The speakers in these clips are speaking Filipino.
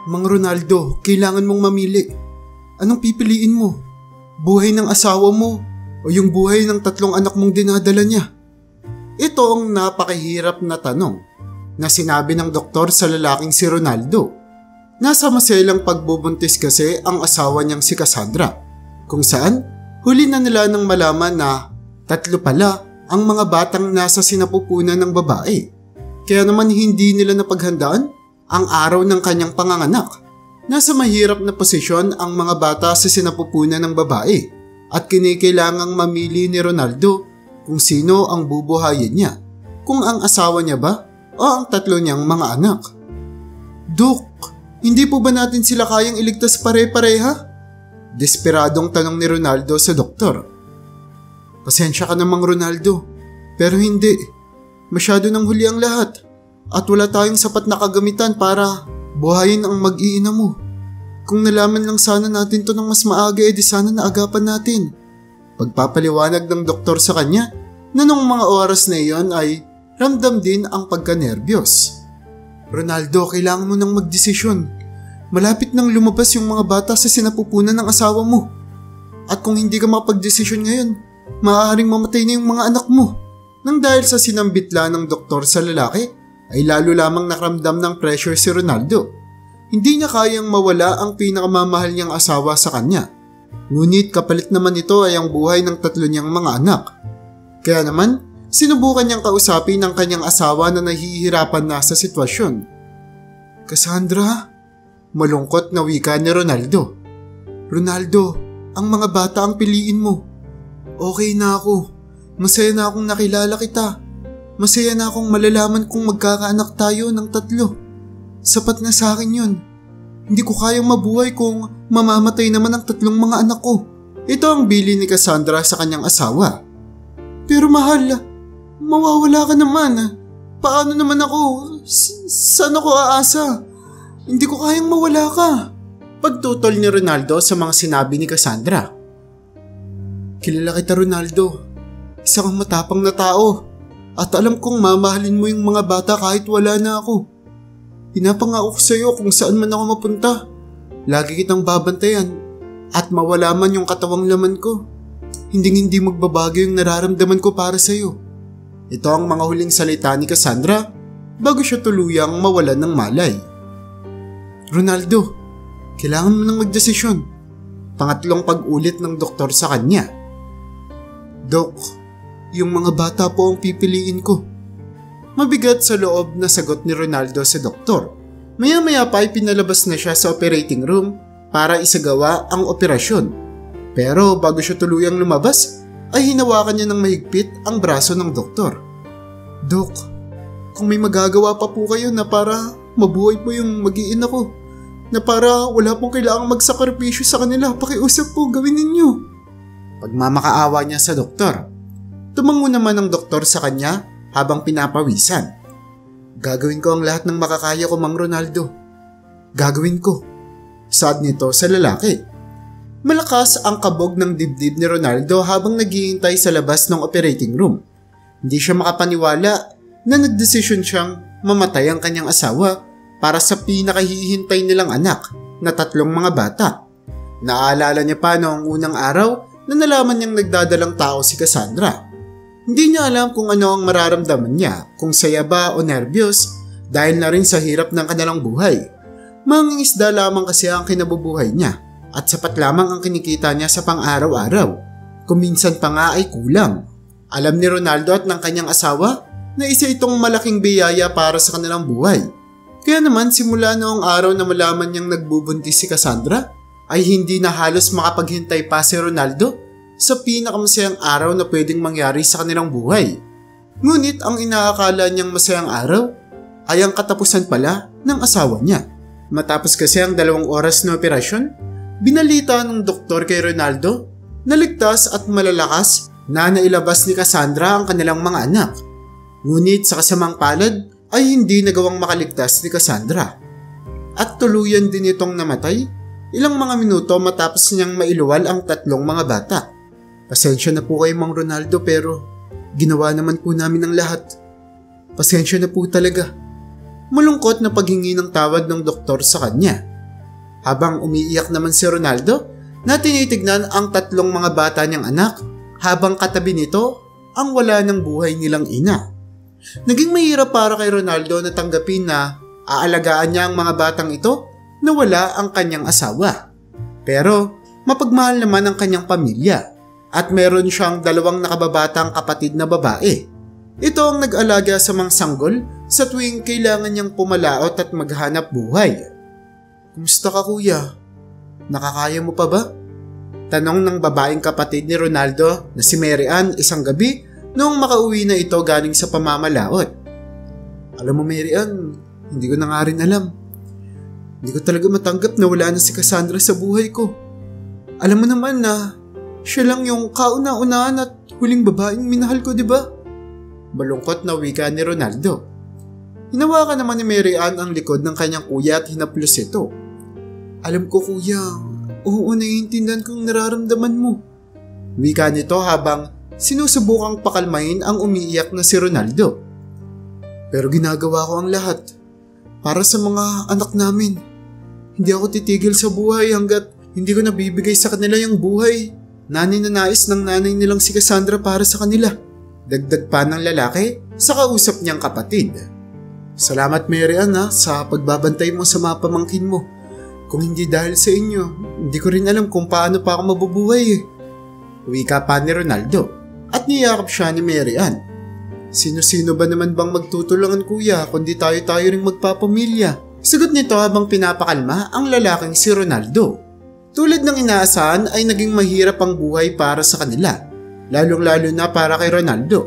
Mang Ronaldo, kailangan mong mamili. Anong pipiliin mo? Buhay ng asawa mo o yung buhay ng 3 anak mong dinadala niya? Ito ang napakahirap na tanong na sinabi ng doktor sa lalaking si Ronaldo. Nasa maselang pagbubuntis kasi ang asawa niyang si Cassandra, kung saan huli na nila nang malaman na 3 pala ang mga batang nasa sinapupunan ng babae. Kaya naman hindi nila napaghandaan ang araw ng kanyang panganganak. Nasa mahirap na posisyon ang mga bata sa sinapupunan ng babae at kinikailangang mamili ni Ronaldo kung sino ang bubuhayin niya, kung ang asawa niya ba o ang 3 niyang mga anak. Dok, hindi po ba natin sila kayang iligtas pare-pareha? Desperadong tanong ni Ronaldo sa doktor. Pasensya ka namang Ronaldo, pero hindi. Masyado nang huli ang lahat at wala tayong sapat na kagamitan para buhayin ang mag-iina mo. Kung nalaman lang sana natin to ng mas maaga, edi sana naagapan natin. Pagpapaliwanag ng doktor sa kanya na nung mga oras na iyon ay ramdam din ang pagka-nervyos. Ronaldo, kailangan mo nang magdesisyon. Malapit nang lumabas yung mga bata sa sinapupunan ng asawa mo. At kung hindi ka makapagdesisyon ngayon, maaaring mamatay na yung mga anak mo. Nang dahil sa sinambitla ng doktor sa lalaki, ay lalo lamang nakaramdam ng pressure si Ronaldo. Hindi niya kayang mawala ang pinakamamahal niyang asawa sa kanya. Ngunit kapalit naman ito ay ang buhay ng 3 niyang mga anak. Kaya naman, sinubukan niyang kausapin ang kanyang asawa na nahihirapan na sa sitwasyon. Cassandra? Malungkot na wika ni Ronaldo. Ronaldo, ang mga bata ang piliin mo. Okay na ako. Masaya na akong nakilala kita. Masaya na akong malalaman kung magkakaanak tayo ng 3. Sapat na sa akin yun. Hindi ko kayang mabuhay kung mamamatay naman ang 3 mga anak ko. Ito ang bili ni Cassandra sa kanyang asawa. Pero mahal, mawawala ka naman. Paano naman ako? Saan ako aasa? Hindi ko kayang mawala ka. Pagtutol ni Ronaldo sa mga sinabi ni Cassandra. Kilala kita Ronaldo. Isa kang matapang na tao. At alam kong mamahalin mo yung mga bata kahit wala na ako. Pinapangako ko sa iyo kung saan man ako mapunta. Lagi kitang babantayan at mawala man yung katawang laman ko. Hindi magbabago yung nararamdaman ko para sa iyo. Ito ang mga huling salita ni Cassandra bago siya tuluyang mawalan ng malay. Ronaldo, kailangan mo nang magdesisyon. Pangatlong pag-ulit ng doktor sa kanya. Dok, yung mga bata po ang pipiliin ko. Mabigat sa loob na sagot ni Ronaldo sa doktor. Maya-maya pa ay pinalabas na siya sa operating room para isagawa ang operasyon. Pero bago siya tuluyang lumabas, ay hinawakan niya ng mahigpit ang braso ng doktor. Dok, kung may magagawa pa po kayo na para mabuhay po yung mag-iina ko, na para wala pong kailangang magsakripisyo sa kanila, pakiusap po, gawin ninyo. Pagmamakaawa niya sa doktor, tumango naman ang doktor sa kanya habang pinapawisan. Gagawin ko ang lahat ng makakaya ko, Mang Ronaldo. Gagawin ko. Saad nito sa lalaki. Malakas ang kabog ng dibdib ni Ronaldo habang naghihintay sa labas ng operating room. Hindi siya makapaniwala na nagdesisyon siyang mamatay ang kanyang asawa para sa pinakahihintay nilang anak na 3 mga bata. Naalala niya pa noong unang araw na nalaman niyang nagdadalang tao si Cassandra. Hindi niya alam kung ano ang mararamdaman niya, kung saya ba o nervyos dahil na rin sa hirap ng kanilang buhay. Mangingisda lamang kasi ang kinabubuhay niya at sapat lamang ang kinikita niya sa pang-araw-araw. Kung minsan pa nga ay kulang. Alam ni Ronaldo at ng kanyang asawa na isa itong malaking biyaya para sa kanilang buhay. Kaya naman simula noong araw na malaman niyang nagbubuntis si Cassandra, ay hindi na halos makapaghintay pa si Ronaldo sa pinakamasayang araw na pwedeng mangyari sa kanilang buhay. Ngunit ang inaakala niyang masayang araw ay ang katapusan pala ng asawa niya. Matapos kasi ang 2 oras na operasyon, binalita ng doktor kay Ronaldo na ligtas at malalakas na nailabas ni Cassandra ang kanilang mga anak. Ngunit sa kasamang palad ay hindi nagawang makaligtas ni Cassandra. At tuluyan din itong namatay ilang mga minuto matapos niyang mailuwal ang 3 mga bata. Pasensya na po kayo, Mang Ronaldo, pero ginawa naman po namin ang lahat. Pasensya na po talaga. Malungkot na paghingi ng tawad ng doktor sa kanya. Habang umiiyak naman si Ronaldo na tinitignan ang tatlong mga bata niyang anak habang katabi nito ang wala ng buhay nilang ina. Naging mahirap para kay Ronaldo na tanggapin na aalagaan niya ang mga batang ito na wala ang kanyang asawa. Pero mapagmahal naman ang kanyang pamilya at meron siyang 2 nakababatang kapatid na babae. Ito ang nag-alaga sa mga sanggol sa tuwing kailangan niyang pumalaot at maghanap buhay. "Kumusta ka, kuya? Nakakaya mo pa ba?" Tanong ng babaeng kapatid ni Ronaldo na si Mary Ann isang gabi noong makauwi na ito galing sa pamamalaot. "Alam mo, Mary Ann, hindi ko na nga rin alam. Hindi ko talaga matanggap na wala na si Cassandra sa buhay ko. Alam mo naman na siya lang yung kauna-unahan at huling babaeng minahal ko, di ba?" Malungkot na wika ni Ronaldo. Hinawakan naman ni Mary Ann ang likod ng kanyang kuya at hinaplos ito. "Alam ko, kuya. Oo, naiintindihan kong nararamdaman mo." Wika nito habang sinusubukang pakalmahin ang umiiyak na si Ronaldo. "Pero ginagawa ko ang lahat para sa mga anak namin. Hindi ako titigil sa buhay hanggat hindi ko nabibigay sa kanila yung buhay na ninanais ng nanay nilang si Cassandra para sa kanila." Dagdag pa ng lalaki sa kausap niyang kapatid. "Salamat, Mary Ann, sa pagbabantay mo sa mga pamangkin mo. Kung hindi dahil sa inyo, hindi ko rin alam kung paano pa ako mabubuhay eh." Wika pa ni Ronaldo at niyakap siya ni Mary Ann. "Sino-sino ba naman bang magtutulungan, kuya, kundi tayo-tayo ring magpapamilya?" Sagot nito habang pinapakalma ang lalaking si Ronaldo. Tulad ng inaasahan ay naging mahirap ang buhay para sa kanila, lalong-lalo na para kay Ronaldo.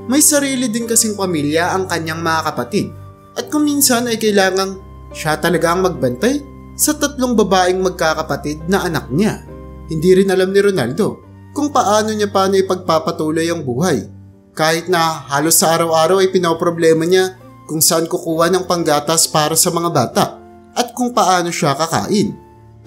May sarili din kasing pamilya ang kanyang mga kapatid at kung minsan ay kailangang siya talaga ang magbantay sa 3 babaeng magkakapatid na anak niya. Hindi rin alam ni Ronaldo kung paano niya ipagpapatuloy ang buhay. Kahit na halos sa araw-araw ay pinoproblema niya kung saan kukuha ng panggatas para sa mga bata at kung paano siya kakain.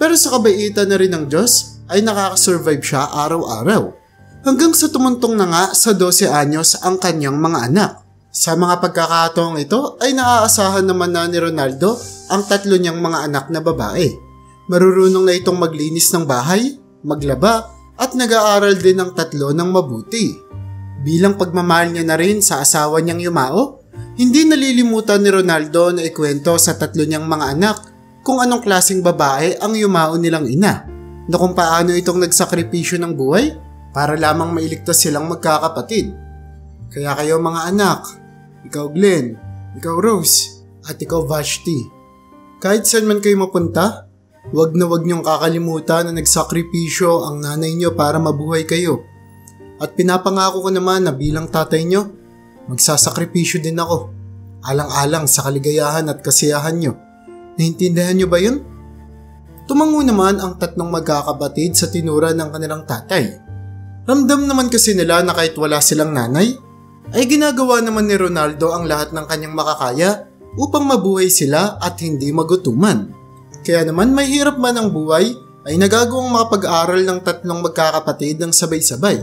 Pero sa kabaitan na rin ng Diyos ay nakakasurvive siya araw-araw. Hanggang sa tumuntong na nga sa 12 anyos ang kanyang mga anak. Sa mga pagkakataong ito ay naaasahan naman na ni Ronaldo ang 3 niyang mga anak na babae. Marurunong na itong maglinis ng bahay, maglaba at nag-aaral din ang 3 ng mabuti. Bilang pagmamahal niya na rin sa asawa niyang yumao, hindi nalilimutan ni Ronaldo na ikwento sa 3 niyang mga anak kung anong klaseng babae ang yumao nilang ina, na kung paano itong nagsakripisyo ng buhay para lamang mailigtas silang magkakapatid. Kaya kayo mga anak, ikaw Glenn, ikaw Rose, at ikaw Vashti, kahit saan man kayo mapunta, wag na wag niyong kakalimutan na nagsakripisyo ang nanay niyo para mabuhay kayo. At pinapangako ko naman na bilang tatay niyo, magsasakripisyo din ako, alang-alang sa kaligayahan at kasiyahan niyo. Naintindihan niyo ba yun? Tumango naman ang 3 magkakapatid sa tinura ng kanilang tatay. Ramdam naman kasi nila na kahit wala silang nanay, ay ginagawa naman ni Ronaldo ang lahat ng kanyang makakaya upang mabuhay sila at hindi magutuman. Kaya naman may hirap man ang buhay, ay nagagawang makapag-aral ng 3 magkakapatid ng sabay-sabay.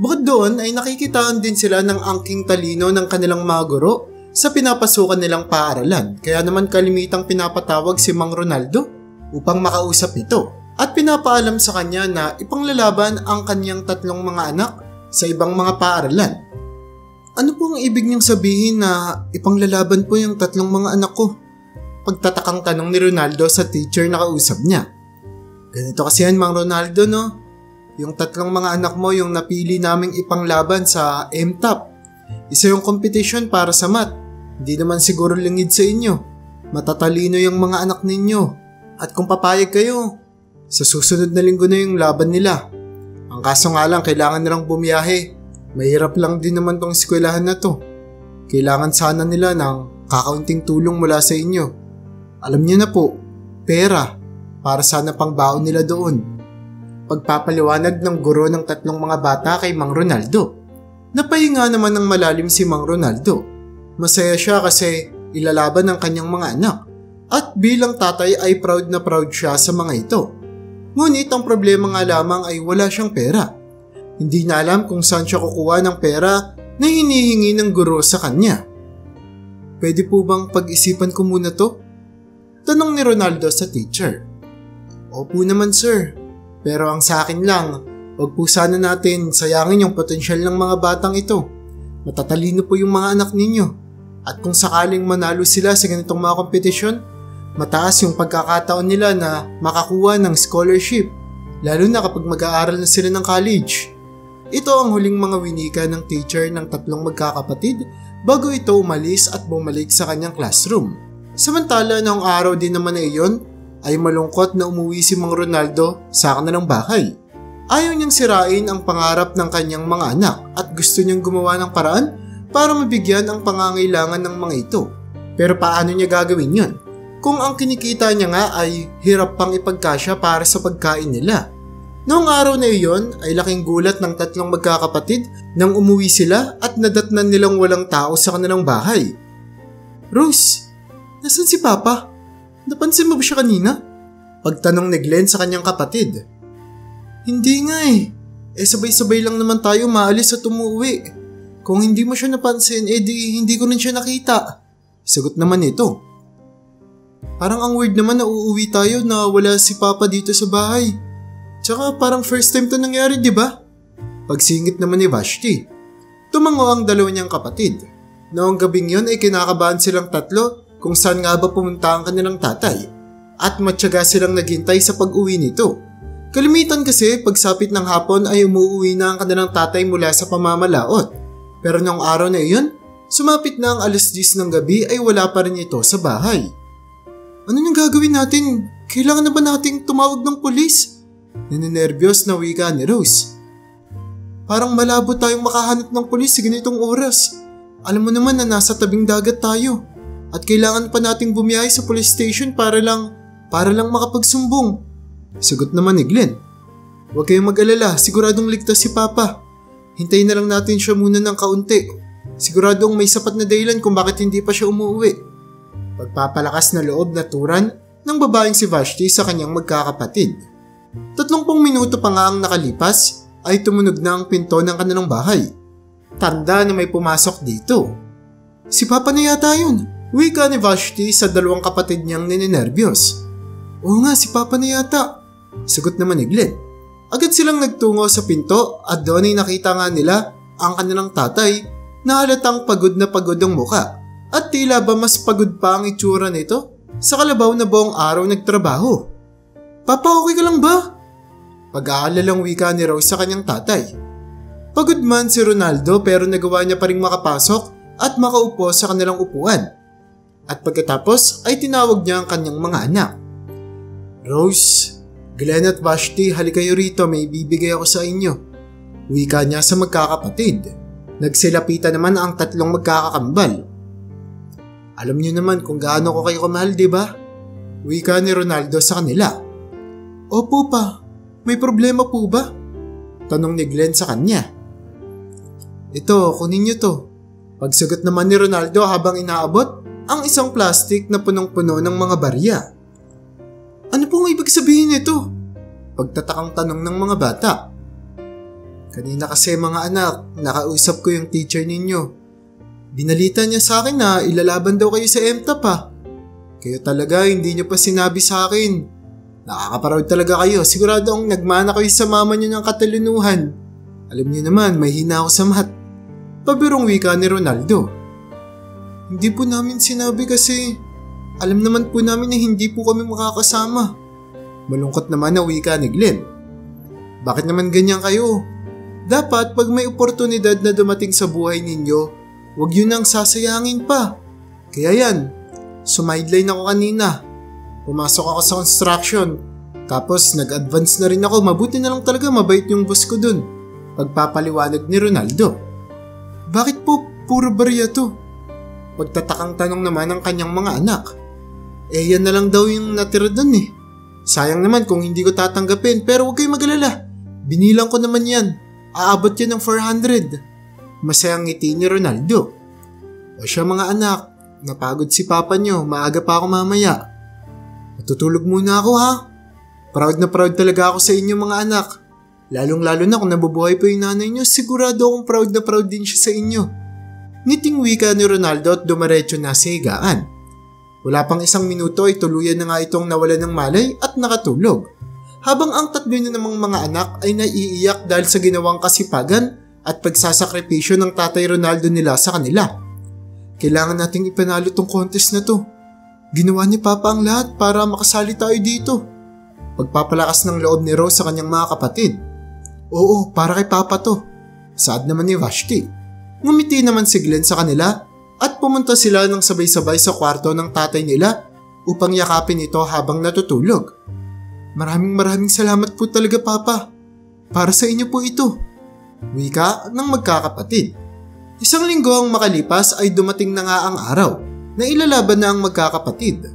Bukod doon ay nakikitaan din sila ng angking talino ng kanilang mga guro sa pinapasukan nilang paaralan. Kaya naman kalimitang pinapatawag si Mang Ronaldo upang makausap ito. At pinapaalam sa kanya na ipanglalaban ang kanyang 3 mga anak sa ibang mga paaralan. Ano po ang ibig niyang sabihin na ipanglalaban po yung 3 mga anak ko? Pagtatakang tanong ni Ronaldo sa teacher na kausap niya. Ganito kasi yan, Mang Ronaldo, no? Yung 3 mga anak mo yung napili naming ipanglaban sa MTAP. Isa yung competition para sa math. Hindi naman siguro lingid sa inyo. Matatalino yung mga anak ninyo. At kung papayag kayo, sa susunod na linggo na yung laban nila. Ang kaso nga lang, kailangan nilang bumiyahe. Mahirap lang din naman tong eskwelahan na to. Kailangan sana nila ng kakaunting tulong mula sa inyo. Alam niyo na po, pera, para sana pang baon nila doon. Pagpapaliwanag ng guro ng 3 mga bata kay Mang Ronaldo. Napahinga naman ng malalim si Mang Ronaldo. Masaya siya kasi ilalaban ng kanyang mga anak. At bilang tatay ay proud na proud siya sa mga ito. Ngunit ang problema nga lamang ay wala siyang pera. Hindi na alam kung saan siya kukuha ng pera na hinihingi ng guro sa kanya. Pwede po bang pag-isipan ko muna to? Tanong ni Ronaldo sa teacher. Opo naman sir, pero ang sa akin lang, huwag po sana natin sayangin yung potensyal ng mga batang ito. Matatalino po yung mga anak ninyo. At kung sakaling manalo sila sa ganitong mga kompetisyon, mataas yung pagkakataon nila na makakuha ng scholarship, lalo na kapag mag-aaral na sila ng college. Ito ang huling mga winika ng teacher ng tatlong magkakapatid bago ito umalis at bumalik sa kanyang classroom. Samantala noong araw din naman na iyon ay malungkot na umuwi si Mang Ronaldo sa kanilang bahay. Ayaw niyang sirain ang pangarap ng kanyang mga anak at gusto niyang gumawa ng paraan para mabigyan ang pangangailangan ng mga ito. Pero paano niya gagawin yun? Kung ang kinikita niya nga ay hirap pang ipagkasya para sa pagkain nila. Noong araw na iyon ay laking gulat ng tatlong magkakapatid nang umuwi sila at nadatnan nilang walang tao sa kanilang bahay. Rose, nasan si Papa? Napansin mo ba siya kanina? Pagtanong ni Glenn sa kanyang kapatid. Hindi nga eh. Sabay-sabay lang naman tayo maalis at umuwi. Kung hindi mo siya napansin, di hindi ko rin siya nakita. Sagot naman ito. Parang ang weird naman na uuwi tayo na wala si Papa dito sa bahay. Tsaka parang first time to nangyari, di ba? Pagsingit naman ni Vashti. Tumango ang dalawa niyang kapatid. Noong gabing yun ay kinakabahan silang tatlo kung saan nga ba pumunta ang kanilang tatay. At matyaga silang naghintay sa pag-uwi nito. Kalimitan kasi pagsapit ng hapon ay umuwi na ang kanilang tatay mula sa pamamalaot. Pero noong araw na iyon, sumapit na ang 10:00 ng gabi ay wala pa rin ito sa bahay. Ano nang gagawin natin? Kailangan na ba nating tumawag ng pulis? Nininervyos na wika ni Rose. Parang malabo tayong makahanap ng pulis sa ganitong oras. Alam mo naman na nasa tabing dagat tayo. At kailangan pa nating bumiyahe sa police station para lang makapagsumbong. Sagot naman ni Glenn. Huwag kayong mag-alala, siguradong ligtas si Papa. Hintayin na lang natin siya muna ng kaunti. Siguradong may sapat na dahilan kung bakit hindi pa siya umuwi. Pagpapalakas na loob na turan ng babaeng si Vashti sa kanyang magkakapatid. 30 minuto pa nga ang nakalipas ay tumunog na ang pinto ng kanilang bahay. Tanda na may pumasok dito. Si Papa na yata yun. Wika ni Vashti sa dalawang kapatid niyang nininervyos. Oo nga, si Papa na yata. Sagot naman ni Glenn. Agad silang nagtungo sa pinto at doon ay nakita nga nila ang kanilang tatay na halatang pagod ang muka. At tila ba mas pagod pa ang itsura nito sa kalabaw na buong araw nagtrabaho. Papa, okay ka lang ba? Pag-aalalang wika ni Rose sa kanyang tatay. Pagod man si Ronaldo pero nagawa niya pa ring makapasok at makaupo sa kanilang upuan. At pagkatapos ay tinawag niya ang kanyang mga anak. Rose, Glenn at Vashti, halika kayo rito, may bibigay ako sa inyo. Wika niya sa magkakapatid. Nagsilapitan naman ang tatlong magkakakambal. Alam niyo naman kung gaano ko kayo kamahal, di ba? Wika ni Ronaldo sa kanila. Opo pa, may problema po ba? Tanong ni Glenn sa kanya. Ito, kunin niyo to. Pagsagot naman ni Ronaldo habang inaabot ang isang plastic na punong-puno ng mga barya. Ano pong ibig sabihin nito? Pagtatakang tanong ng mga bata. Kanina kasi mga anak, nakausap ko yung teacher ninyo. Binalita niya sa akin na ilalaban daw kayo sa MTAP ha. Kayo talaga hindi niyo pa sinabi sa akin. Nakakaparod talaga kayo. Sigurado ang nagmana kayo sa mama niyo ng katalinuhan. Alam niyo naman, may hina ako sa math. Pabirong wika ni Ronaldo. Hindi po namin sinabi kasi alam naman po namin na hindi po kami makakasama. Malungkot naman na wika ni Glenn. Bakit naman ganyan kayo? Dapat pag may oportunidad na dumating sa buhay ninyo, huwag yun nang sasayangin pa. Kaya yan, sumideline ako kanina. Pumasok ako sa construction. Tapos nag-advance na rin ako. Mabuti na lang talaga mabait yung boss ko dun. Pagpapaliwanag ni Ronaldo. Bakit po puro barya to? Pagtatakang tanong naman ng kanyang mga anak. Yan na lang daw yung natira dun eh. Sayang naman kung hindi ko tatanggapin pero huwag kayong mag-alala. Binilang ko naman yan. Aabot yan ng 400. Masayang ngiti ni Ronaldo. O siya mga anak, napagod si Papa nyo. Maaga pa ako mamaya. Matutulog muna ako ha. Proud na proud talaga ako sa inyo mga anak. Lalong-lalo na kung nabubuhay pa yung nanay nyo, sigurado akong proud na proud din siya sa inyo. Ngiting wika ni Ronaldo at dumaretso na sa higaan. Wala pang 1 minuto ay tuluyan na nga itong nawalan ng malay at nakatulog. habang ang tatlo niya namang mga anak ay naiiyak dahil sa ginawang kasipagan at pagsasakripisyo ng Tatay Ronaldo nila sa kanila. Kailangan nating ipanalo tong contest na to. Ginawa ni Papa ang lahat para makasali tayo dito. Pagpapalakas ng loob ni Rose sa kanyang mga kapatid. Oo, para kay Papa to. Saad naman ni Vashti. Ngumiti naman si Glenn sa kanila at pumunta sila ng sabay-sabay sa kwarto ng tatay nila upang yakapin ito habang natutulog. Maraming salamat po talaga, Papa. Para sa inyo po ito. Wika ng magkakapatid. Isang linggo ang makalipas ay dumating na nga ang araw na ilalaban na ang magkakapatid.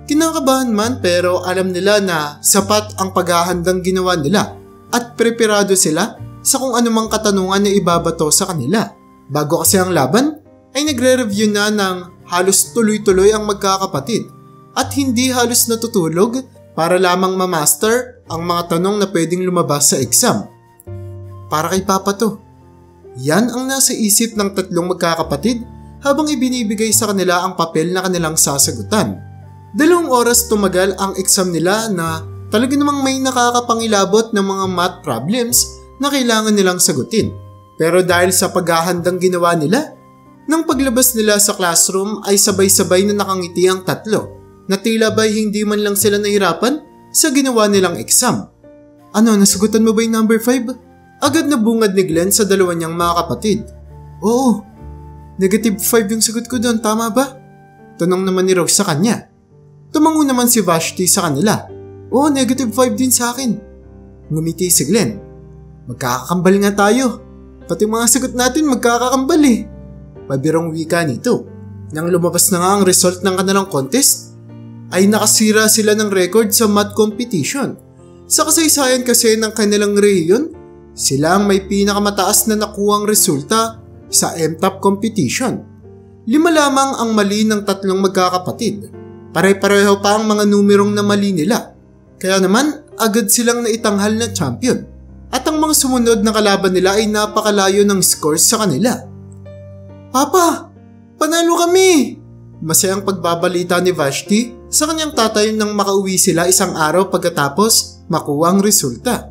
Kinakabahan man pero alam nila na sapat ang paghahandang ginawa nila at preparado sila sa kung anumang katanungan na ibabato sa kanila. Bago kasi ang laban ay nagre-review na ng halos tuloy-tuloy ang magkakapatid at hindi halos natutulog para lamang ma-master ang mga tanong na pwedeng lumabas sa exam. Para kay Papa to. Yan ang nasa isip ng tatlong magkakapatid habang ibinibigay sa kanila ang papel na kanilang sasagutan. 2 oras tumagal ang exam nila na talaga namang may nakakapangilabot ng mga math problems na kailangan nilang sagutin. Pero dahil sa paghahandang ginawa nila, nang paglabas nila sa classroom ay sabay-sabay na nakangiti ang tatlo na tila ba'y hindi man lang sila nahirapan sa ginawa nilang exam. Ano, nasagutan mo ba yung number 5? Agad na bungad ni Glenn sa dalawa niyang mga kapatid. Oo, -5 yung sagot ko doon, tama ba? Tanong naman ni Rose sa kanya. Tumango naman si Vashti sa kanila. Oo, -5 din sa akin. Ngumiti si Glenn. Magkakakambal nga tayo. Pati mga sagot natin magkakakambal eh. Mabirong wika nito. Nang lumabas na nga ang result ng kanilang contest, ay nakasira sila ng record sa math competition. Sa kasaysayan kasi ng kanilang rehiyon, sila ang may pinakamataas na nakuhang resulta sa MTOP competition. 5 lamang ang mali ng tatlong magkakapatid. Pare-pareho pa ang mga numerong na mali nila. Kaya naman, agad silang naitanghal na champion. At ang mga sumunod na kalaban nila ay napakalayo ng scores sa kanila. Papa, panalo kami! Masayang pagbabalita ni Vashti sa kanyang tatay nang makauwi sila isang araw pagkatapos makuha ang resulta.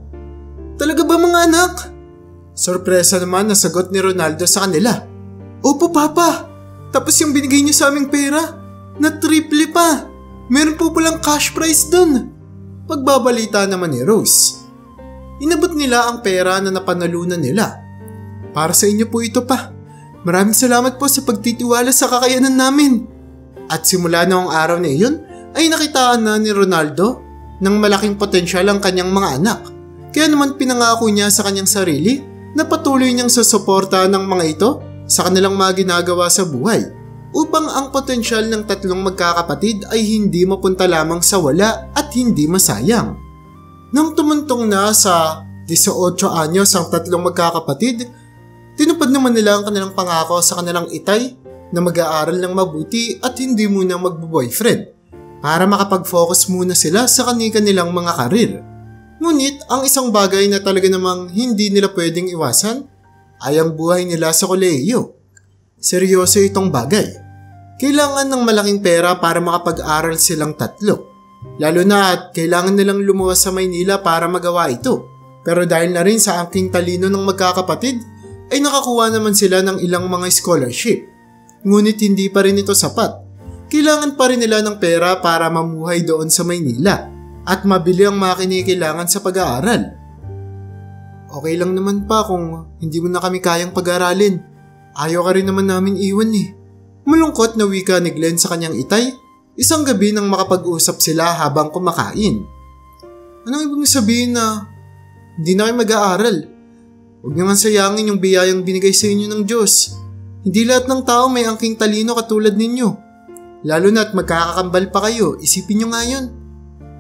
Talaga ba mga anak? Sorpresa naman na sagot ni Ronaldo sa kanila. Opo, Papa. Tapos yung binigay niyo sa aming pera, na triple pa. Meron po palang cash prize dun. Pagbabalita naman ni Rose. Inabot nila ang pera na napanalunan nila. Para sa inyo po ito pa. Maraming salamat po sa pagtitiwala sa kakayanan namin. At simula noong araw na iyon, ay nakitaan na ni Ronaldo ng malaking potensyal ang kanyang mga anak. Kaya naman pinangako niya sa kanyang sarili na patuloy niyang susuporta ng mga ito sa kanilang mga ginagawa sa buhay upang ang potensyal ng tatlong magkakapatid ay hindi mapunta lamang sa wala at hindi masayang. Nang tumuntong na sa 18 anyos ang tatlong magkakapatid, tinupad naman nila ang kanilang pangako sa kanilang itay na mag-aaral ng mabuti at hindi muna magbo-boyfriend para makapag-focus muna sila sa kanilang mga karir. Ngunit ang isang bagay na talaga namang hindi nila pwedeng iwasan ay ang buhay nila sa kolehiyo. Seryoso itong bagay. Kailangan ng malaking pera para makapag-aral silang tatlo. Lalo na at kailangan nilang lumuwas sa Maynila para magawa ito. Pero dahil na rin sa aking talino ng magkakapatid, ay nakakuha naman sila ng ilang mga scholarship. Ngunit hindi pa rin ito sapat. Kailangan pa rin nila ng pera para mamuhay doon sa Maynila at mabili ang mga kinikailangan sa pag-aaral. Okay lang naman pa kung hindi mo na kami kayang pag-aralin. Ayaw ka rin naman namin iwan eh. Malungkot na wika ni Glenn sa kanyang itay, isang gabi nang makapag-usap sila habang kumakain. Anong ibig sabihin na hindi na kayo mag-aaral? Huwag nyo nga sayangin yung biyayang binigay sa inyo ng Diyos. Hindi lahat ng tao may angking talino katulad ninyo. Lalo na't magkakakambal pa kayo, isipin nyo nga yun.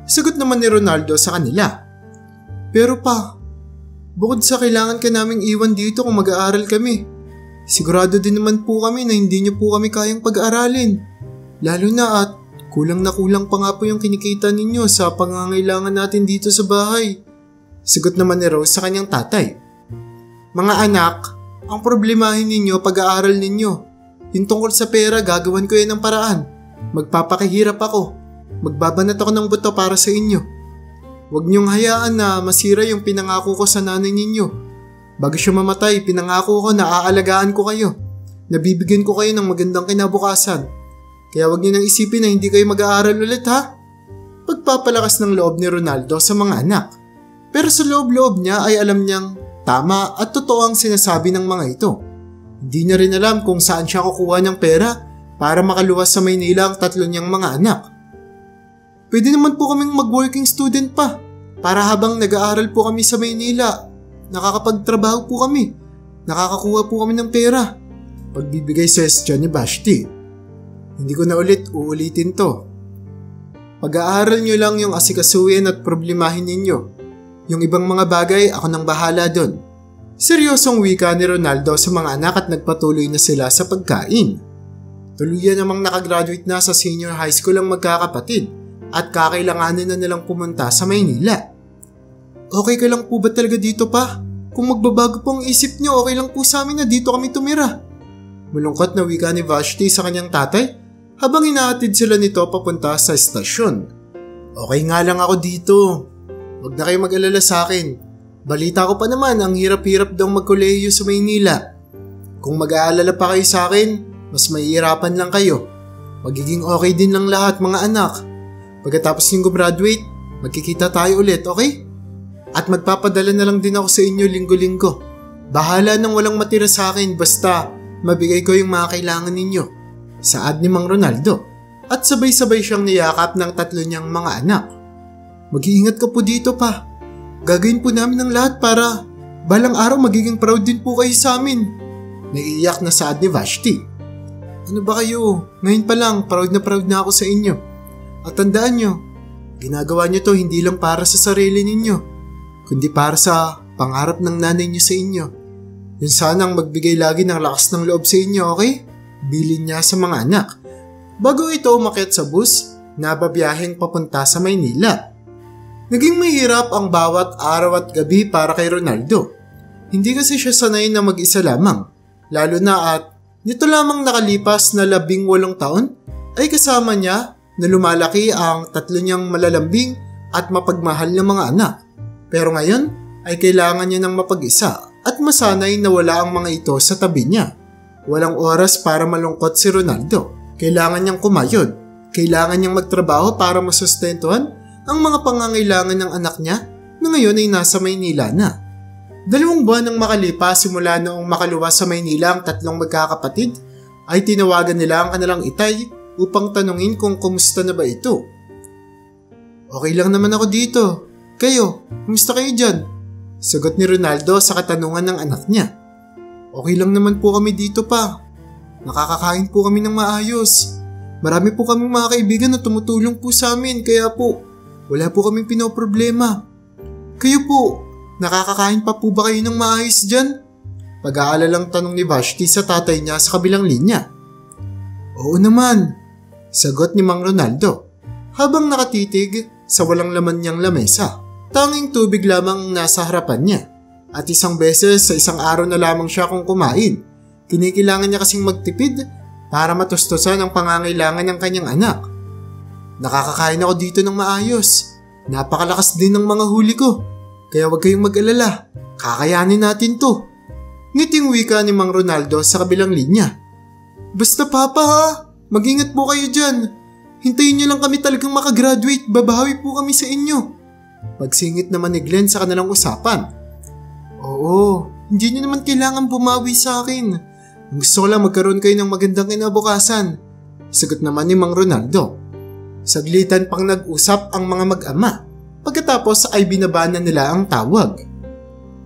Sagot naman ni Ronaldo sa kanila. Pero pa, bukod sa kailangan ka naming iwan dito kung mag-aaral kami, sigurado din naman po kami na hindi niyo po kami kayang pag-aralin. Lalo na at kulang na kulang pa nga po yung kinikita ninyo sa pangangailangan natin dito sa bahay. Sagot naman ni Rose sa kanyang tatay. Mga anak, ang problemahin ninyo pag-aaral ninyo. Yung tungkol sa pera, gagawan ko yan ng paraan. Magpapakahirap ako. Magbabanat ako ng buto para sa inyo. Huwag niyong hayaan na masira yung pinangako ko sa nanay ninyo. Bago siya mamatay, pinangako ko na aalagaan ko kayo. Nabibigyan ko kayo ng magandang kinabukasan. Kaya huwag niyo nang isipin na hindi kayo mag-aaral ulit ha. Pagpapalakas ng loob ni Ronaldo sa mga anak. Pero sa loob-loob niya ay alam niyang tama at totoo ang sinasabi ng mga ito. Hindi niya rin alam kung saan siya kukuha ng pera para makaluwas sa Maynila ang 3 niyang mga anak. Pwede naman po kaming mag-working student pa para habang nag-aaral po kami sa Maynila, nakakapagtrabaho po kami, nakakakuha po kami ng pera. Pagbibigay suggestion ni Vashti. Hindi ko na uulitin to. Pag-aaral niyo lang yung asikasuhin at problemahin ninyo. Yung ibang mga bagay, ako nang bahala doon. Seryosong wika ni Ronaldo sa mga anak at nagpatuloy na sila sa pagkain. Tuluyan namang nakagraduate na sa senior high school ang magkakapatid at kakailanganin na nilang pumunta sa Maynila. Okay ka lang po ba talaga dito pa? Kung magbabago po ang isip niyo, okay lang po sa amin na dito kami tumira. Malungkot na wika ni Vashti sa kanyang tatay habang inaatid sila nito papunta sa estasyon. Okay nga lang ako dito. Huwag na kayo mag-alala sa akin. Balita ko pa naman ang hirap-hirap daw magkolehiyo sa Maynila. Kung mag-aalala pa kayo sa akin, mas mahihirapan lang kayo. Magiging okay din lang lahat mga anak. Pagkatapos niyong graduate, magkikita tayo ulit, okay? At magpapadala na lang din ako sa inyo linggo-linggo. Bahala nang walang matira sa akin basta mabigay ko yung mga kailangan ninyo. Saad ni Mang Ronaldo. At sabay-sabay siyang niyakap ng 3 niyang mga anak. Mag-iingat ka po dito pa. Gagawin po namin ang lahat para balang araw magiging proud din po kayo sa amin. Naiiyak na saad ni Vashti. Ano ba kayo? Ngayon pa lang, proud na ako sa inyo. At tandaan nyo, ginagawa nyo to hindi lang para sa sarili ninyo, kundi para sa pangarap ng nanay nyo sa inyo. Yun sanang magbigay lagi ng lakas ng loob sa inyo, okay? Bilin niya sa mga anak. Bago ito umakyat sa bus, nababiyaheng papunta sa Maynila. Naging mahirap ang bawat araw at gabi para kay Ronaldo. Hindi kasi siya sanay na mag-isa lamang, lalo na at nito lamang nakalipas na 18 taon ay kasama niya na lumalaki ang 3 niyang malalambing at mapagmahal na mga anak. Pero ngayon ay kailangan niya ng mapag-isa at masanay na wala ang mga ito sa tabi niya. Walang oras para malungkot si Ronaldo. Kailangan niyang kumayod. Kailangan niyang magtrabaho para masustentuhan ang mga pangangailangan ng anak niya na ngayon ay nasa Maynila na. 2 buwan nang makalipas simula noong makaluwas sa Maynila ang 3 magkakapatid ay tinawagan nila ang kanilang itay upang tanungin kung kumusta na ba ito. Okay lang naman ako dito. Kayo, kumusta kayo dyan? Sagot ni Ronaldo sa katanungan ng anak niya. Okay lang naman po kami dito pa. Nakakakain po kami ng maayos. Marami po kaming mga kaibigan na tumutulong po sa amin kaya po wala po kaming pinoproblema. Kayo po, nakakakain pa po ba kayo ng maayos dyan? Pag-aalalang tanong ni Vashti sa tatay niya sa kabilang linya. Oo naman, sagot ni Mang Ronaldo habang nakatitig sa walang laman niyang lamesa. Tanging tubig lamang nasa harapan niya at isang beses sa isang araw na lamang siya kung kumain. Kinikilangan niya kasing magtipid para matustusan ang pangangailangan ng kanyang anak. Nakakakain ako dito ng maayos. Napakalakas din ng mga huli ko. Kaya huwag kayong mag-alala. Kakayanin natin to. Ngiting wika ni Mang Ronaldo sa kabilang linya. Basta papa ha, mag-ingat po kayo dyan. Hintayin niyo lang kami talagang makagraduate. Babawi po kami sa inyo. Pagsingit naman ni Glenn sa kanilang usapan. Oo, hindi niyo naman kailangan bumawi sa akin. Ang gusto ko lang magkaroon kayo ng magandang kinabukasan. Sagot naman ni Mang Ronaldo. Saglitan pang nag-usap ang mga mag-ama. Pagkatapos ay binabanan nila ang tawag.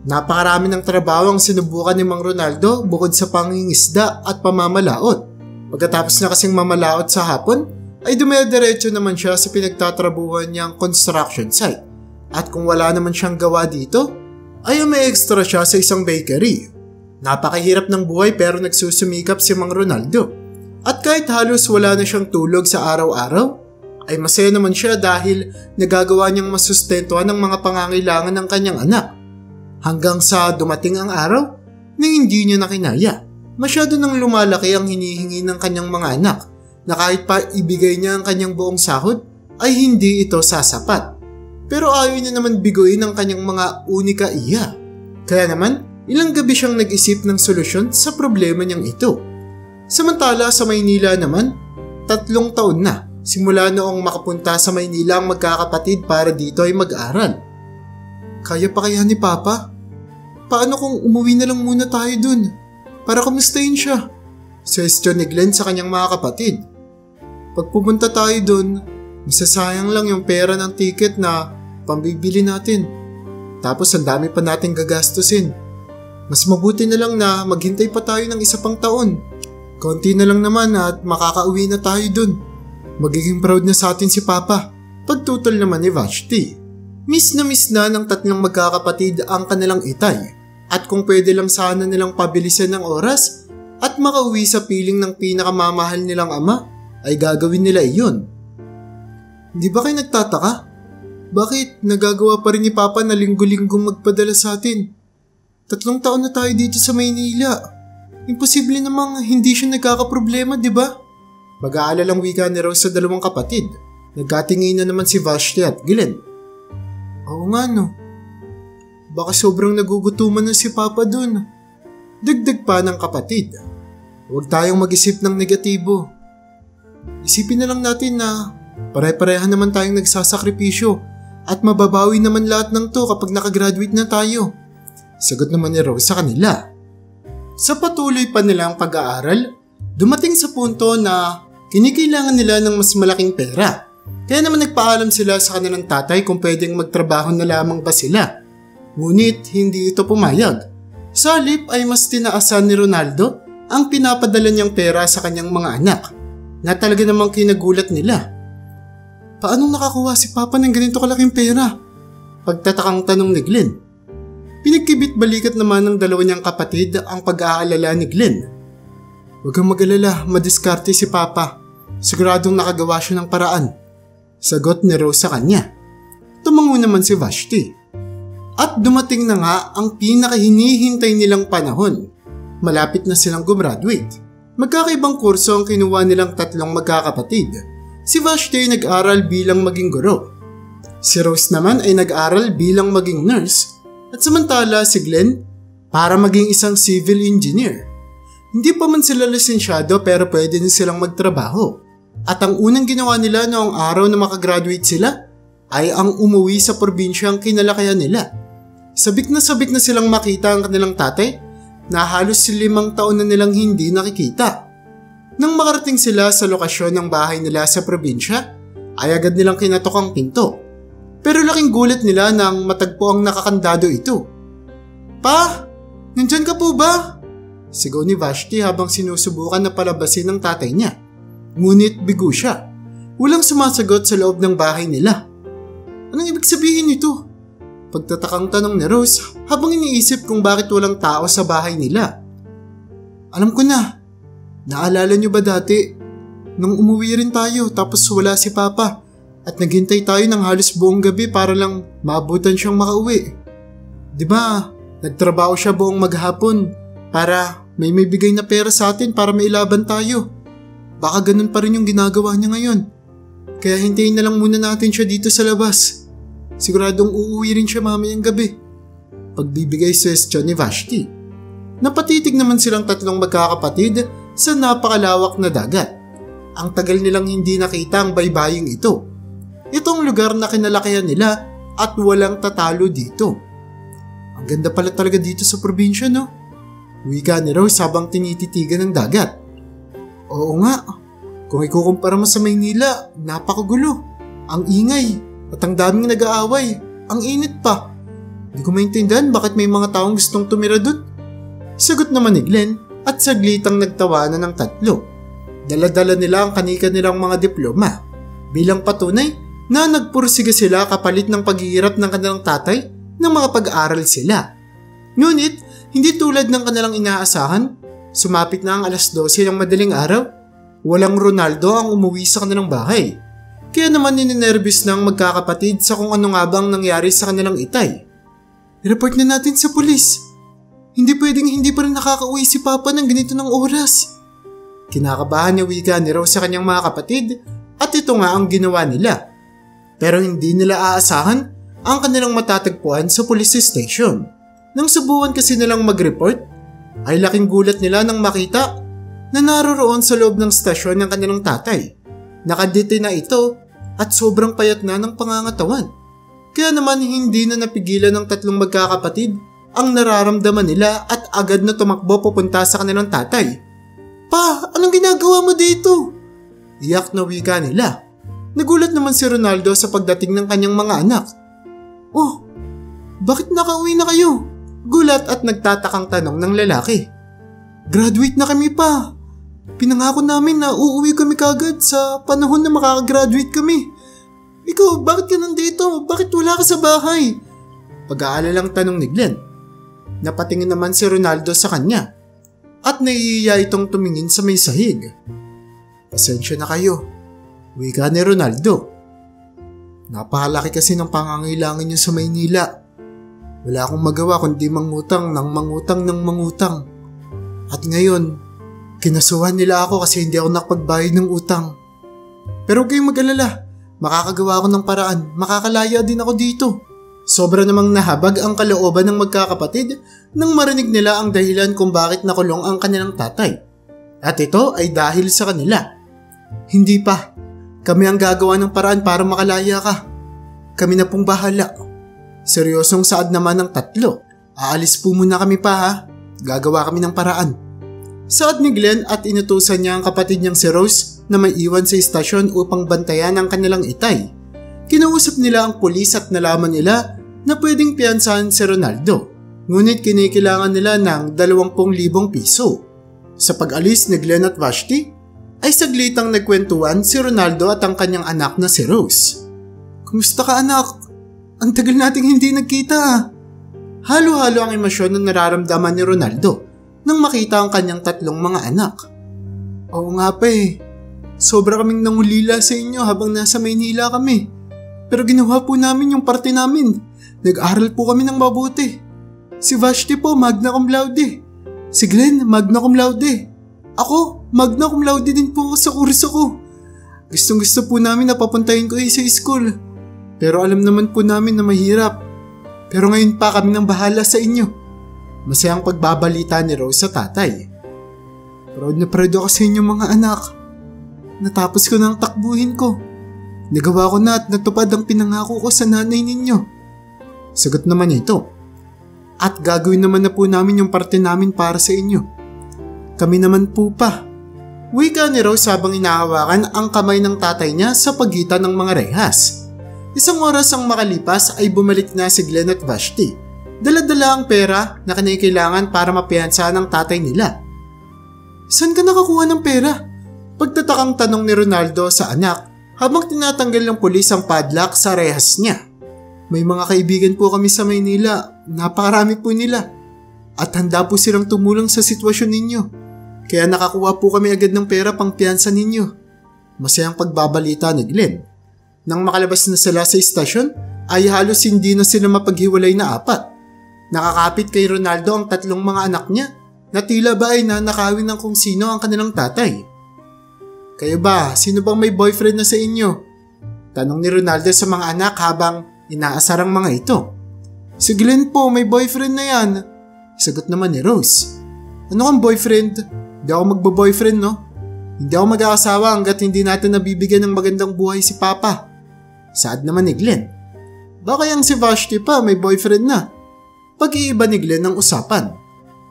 Napakarami ng trabaho ang sinubukan ni Mang Ronaldo bukod sa pangingisda at pamamalaot. Pagkatapos na kasing mamalaot sa hapon, ay dumediretso naman siya sa pinagtatrabuhan niyang construction site. At kung wala naman siyang gawa dito, ay may extra siya sa isang bakery. Napakahirap ng buhay pero nagsusumikap si Mang Ronaldo. At kahit halos wala na siyang tulog sa araw-araw, ay masaya naman siya dahil nagagawa niyang masustentuhan ang mga pangangailangan ng kanyang anak. Hanggang sa dumating ang araw na hindi niya nakinaya. Masyado nang lumalaki ang hinihingi ng kanyang mga anak na kahit pa ibigay niya ang kanyang buong sahod ay hindi ito sasapat. Pero ayaw niya naman biguin ang kanyang mga unika iya. Kaya naman, ilang gabi siyang nag-isip ng solusyon sa problema niyang ito. Samantala sa Maynila naman, 3 taon na simula noong makapunta sa Maynila ang magkakapatid para dito ay mag-aral. Kaya pa kaya ni Papa? Paano kung umuwi na lang muna tayo dun para kamustahin siya? Suggestion ni Glenn sa kanyang mga kapatid. Pag pupunta tayo dun, masasayang lang yung pera ng ticket na pambibili natin. Tapos ang dami pa nating gagastusin. Mas mabuti na lang na maghintay pa tayo ng 1 pang taon. Konti na lang naman at makakauwi na tayo dun. Magiging proud na sa atin si Papa. Pagtutol naman ni Vashti. Miss na ng 3 magkakapatid ang kanilang itay. At kung pwede lang sana nilang pabilisan ng oras at makauwi sa piling ng pinakamamahal nilang ama, ay gagawin nila iyon. Hindi ba kayo nagtataka? Bakit nagagawa pa rin ni Papa na linggo-linggong magpadala sa atin? 3 taon na tayo dito sa Maynila. Imposible namang hindi siya nagkakaproblema, di ba? Mag-aalalang wika ni Rose sa 2 kapatid. Nagkatingin na naman si Vashti at Glenn. Oo nga no. Baka sobrang nagugutuman na si Papa dun. Dagdag pa ng kapatid. Huwag tayong mag-isip ng negatibo. Isipin na lang natin na pare-parehan naman tayong nagsasakripisyo at mababawi naman lahat ng to kapag nakagraduate na tayo. Sagot naman ni Rose sa kanila. Sa patuloy pa nilang pag-aaral, dumating sa punto na kinikailangan nila ng mas malaking pera. Kaya naman nagpaalam sila sa kanilang tatay kung pwedeng magtrabaho na lamang ba sila. Ngunit hindi ito pumayag. Sa halip ay mas tinaasan ni Ronaldo ang pinapadala niyang pera sa kanyang mga anak na talaga namang kinagulat nila. Paanong nakakuha si Papa ng ganito kalaking pera? Pagtatakang tanong ni Glenn. Pinagkibit balikat naman ng 2 niyang kapatid ang pag-aalala ni Glenn. Huwag kang mag-alala, madiskarte si Papa. Siguradong nakagawa siya ng paraan. Sagot ni Rose sa kanya. Tumango naman si Vashti. At dumating na nga ang pinakahinihintay nilang panahon. Malapit na silang gumraduate. Magkakaibang kurso ang kinuha nilang 3 magkakapatid. Si Vashti ay nag-aral bilang maging guro. Si Rose naman ay nag-aral bilang maging nurse. At samantala si Glenn para maging isang civil engineer. Hindi pa man sila lisensyado pero pwede din silang magtrabaho. At ang unang ginawa nila noong araw na makagraduate sila ay ang umuwi sa probinsya ang kinalakayan nila. Sabik na silang makita ang kanilang tatay na halos 5 taon na nilang hindi nakikita. Nang makarating sila sa lokasyon ng bahay nila sa probinsya, ay agad nilang kinatok ang pinto. Pero laking gulat nila nang matagpo ang nakakandado ito. Pa, nandyan ka po ba? Sigaw ni Vashti habang sinusubukan na palabasin ng tatay niya. Ngunit bigo siya. Walang sumasagot sa loob ng bahay nila. Anong ibig sabihin nito? Pagtatakang tanong ni Rose habang iniisip kung bakit walang tao sa bahay nila. Alam ko na. Naalala niyo ba dati? Nung umuwi rin tayo tapos wala si Papa at naghintay tayo ng halos buong gabi para lang maabutan siyang makauwi. Diba, nagtrabaho siya buong maghapon para may bigay na pera sa atin para mailaban tayo. Baka ganun pa rin yung ginagawa niya ngayon. Kaya hintayin na lang muna natin siya dito sa labas. Siguradong uuwi rin siya mamayang gabi. Pagbibigay suggestion ni Vashti. Napatitig naman silang 3 magkakapatid sa napakalawak na dagat. Ang tagal nilang hindi nakita ang baybaying ito. Itong lugar na kinalakihan nila at walang tatalo dito. Ang ganda pala talaga dito sa probinsya, no? Wika ni Rose habang tinititigan ng dagat. Oo nga, kung ikukumpara mo sa Maynila, napakagulo. Ang ingay. At ang daming nag-aaway. Ang init pa. Hindi ko maintindihan bakit may mga taong gustong tumira doon. Sagot naman ni Glenn at saglitang nagtawanan ng 3. Dala-dala nila ang kanika nilang mga diploma. Bilang patunay na nagpursiga sila kapalit ng paghihirap ng kanilang tatay na makapag-aral sila. Ngunit, hindi tulad ng kanilang inaasahan, sumapit na ang 12:00 ng madaling araw. Walang Ronaldo ang umuwi sa kanilang bahay. Kaya naman ninenervous ng magkakapatid sa kung ano nga bang nangyari sa kanilang itay. I-report na natin sa pulis. Hindi pwedeng hindi pa rin nakakauwi si Papa ng ganito ng oras. Kinakabahan niya wika ni Rose sa kanyang mga kapatid at ito nga ang ginawa nila. Pero hindi nila aasahan ang kanilang matatagpuan sa police station. Nang subukan kasi nilang mag-report, ay laking gulat nila nang makita na naroroon sa loob ng stasyon ng kanilang tatay. Nakadete na ito at sobrang payat na ng pangangatawan. Kaya naman hindi na napigilan ng tatlong magkakapatid ang nararamdaman nila at agad na tumakbo papunta sa kanilang tatay. "Pa, anong ginagawa mo dito?" Iyak na wika nila. Nagulat naman si Ronaldo sa pagdating ng kanyang mga anak. "Oh, bakit nakauwi na kayo?" Gulat at nagtatakang tanong ng lalaki. "Graduate na kami pa. Pinangako namin na uuwi kami kagad sa panahon na makakagraduate kami. Ikaw, bakit ka nandito? Bakit wala ka sa bahay?" Pag-aalalang tanong ni Glenn. Napatingin naman si Ronaldo sa kanya at naiiya itong tumingin sa may sahig. "Pasensya na kayo," wika ni Ronaldo. "Napakalaki kasi ng pangangailangan niyo sa Maynila. Wala akong magawa kundi mangutang ng mangutang. At ngayon, kinasuhan nila ako kasi hindi ako nakapagbayad ng utang. Pero huwag kayong mag-alala, makakagawa ako ng paraan, makakalaya din ako dito." Sobra namang nahabag ang kalooban ng magkakapatid nang marinig nila ang dahilan kung bakit nakulong ang kanilang tatay. At ito ay dahil sa kanila. "Hindi pa. Kami ang gagawa ng paraan para makalaya ka. Kami na pong bahala." Seryosong saad naman ng tatlo. "Aalis po muna kami pa ha. Gagawa kami ng paraan." Saad ni Glenn at inutusan niya ang kapatid niyang si Rose na may iwan sa istasyon upang bantayan ang kanilang itay. Kinausap nila ang pulis at nalaman nila na pwedeng piyansahan si Ronaldo. Ngunit kinikilangan nila ng 20,000 piso. Sa pag-alis ni Glenn at Vashti, ay saglitang nagkwentuhan si Ronaldo at ang kanyang anak na si Rose. "Kumusta ka anak? Ang tagal nating hindi nagkita." Halo-halo ang emosyon na nararamdaman ni Ronaldo nang makita ang kanyang tatlong mga anak. "Oo nga pa eh. Sobra kaming nangulila sa inyo habang nasa Maynila kami. Pero ginawa po namin yung parte namin. Nag-aral po kami ng mabuti. Si Vashti po, magna cum laude. Si Glenn, magna cum laude. Ako, magna cum laude din po ako sa kurso ko. Gustong-gusto po namin na papuntahin ko sa school. Pero alam naman po namin na mahirap. Pero ngayon pa kami nang bahala sa inyo." Masayang pagbabalita ni Rose sa tatay. Proud ako sa inyo mga anak. Natapos ko na ang takbuhin ko. Nagawa ko na at natupad ang pinangako ko sa nanay ninyo. Sagot naman ito. "At gagawin naman na po namin yung parte namin para sa inyo. Kami naman po pa." Wika ni Rose habang inahawakan ang kamay ng tatay niya sa pagitan ng mga rehas. Isang oras ang makalipas ay bumalik na si Glenn at Vashti. Dala-dala ang pera na kailangan para mapiyansahan ang tatay nila. "Saan ka nakakuha ng pera?" Pagtatakang tanong ni Ronaldo sa anak habang tinatanggal ng pulis ang padlock sa rehas niya. "May mga kaibigan po kami sa Maynila, napakarami po nila. At handa po silang tumulong sa sitwasyon ninyo. Kaya nakakuha po kami agad ng pera pang piyansa ninyo." Masayang pagbabalita ni Glenn. Nang makalabas na sila sa istasyon, ay halos hindi na sila mapaghiwalay na apat. Nakakapit kay Ronaldo ang tatlong mga anak niya na tila ba ay nanakawin ng kung sino ang kanilang tatay. "Kayo ba, sino bang may boyfriend na sa inyo?" Tanong ni Ronaldo sa mga anak habang inaasar ang mga ito. "Si Glenn po, may boyfriend na yan." Sagot naman ni Rose. "Ano kang boyfriend? Hindi ako magbo-boyfriend, no? Hindi ako mag-aasawa hanggat hindi natin nabibigyan ng magandang buhay si Papa." Saad naman ni Glenn. "Baka yang si Vashti pa, may boyfriend na." Pag-iiba ni Glenn ang usapan.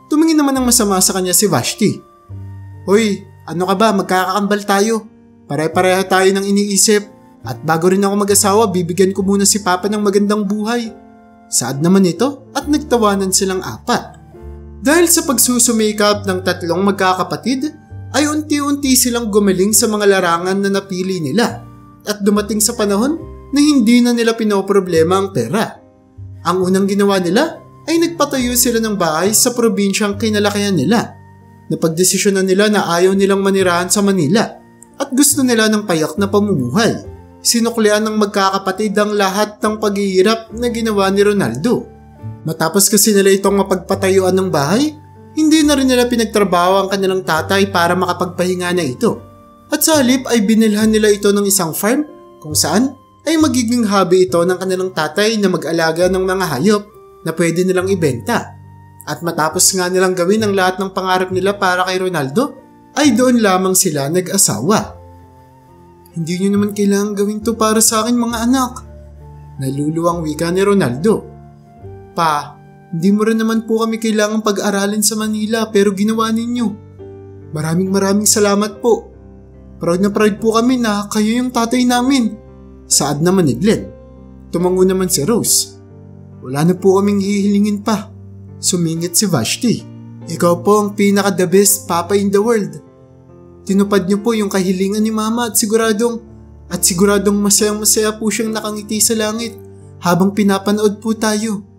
Tumingin naman ng masama sa kanya si Vashti. "Hoy, ano ka ba? Magkakakambal tayo. Pare-pareha tayo ng iniisip. At bago rin ako mag-asawa, bibigyan ko muna si Papa ng magandang buhay." Saad naman ito at nagtawanan silang apat. Dahil sa pagsusumikap ng tatlong magkakapatid, ay unti-unti silang gumaling sa mga larangan na napili nila. At dumating sa panahon na hindi na nila pinoproblema ang pera. Ang unang ginawa nila ay nagpatayo sila ng bahay sa probinsyang kinalakihan nila. Napagdesisyonan nila na ayaw nilang manirahan sa Manila at gusto nila ng payak na pamumuhay. Sinuklian ng magkakapatid ang lahat ng paghihirap na ginawa ni Ronaldo. Matapos kasi nila itong mapagpatayuan ng bahay, hindi na rin nila pinagtrabaho ang kanilang tatay para makapagpahinga na ito. At sa halip ay binilhan nila ito ng isang farm kung saan ay magiging hobby ito ng kanilang tatay na mag-alaga ng mga hayop na pwede nilang ibenta. At matapos nga nilang gawin ang lahat ng pangarap nila para kay Ronaldo, ay doon lamang sila nag-asawa. Hindi nyo naman kailangan gawin to para sa akin mga anak. Naluluwang wika ni Ronaldo. Pa, hindi mo rin naman po kami kailangang pag-aralin sa Manila pero ginawa ninyo. Maraming salamat po. Proud na proud po kami na kayo yung tatay namin. Saad naman ni Glenn. Tumango naman si Rose. Wala na po kaming hihilingin pa. Sumingit si Vashti. Ikaw po ang pinaka-the best papa in the world. Tinupad niyo po yung kahilingan ni Mama at siguradong masayang-masaya po siyang nakangiti sa langit habang pinapanood po tayo.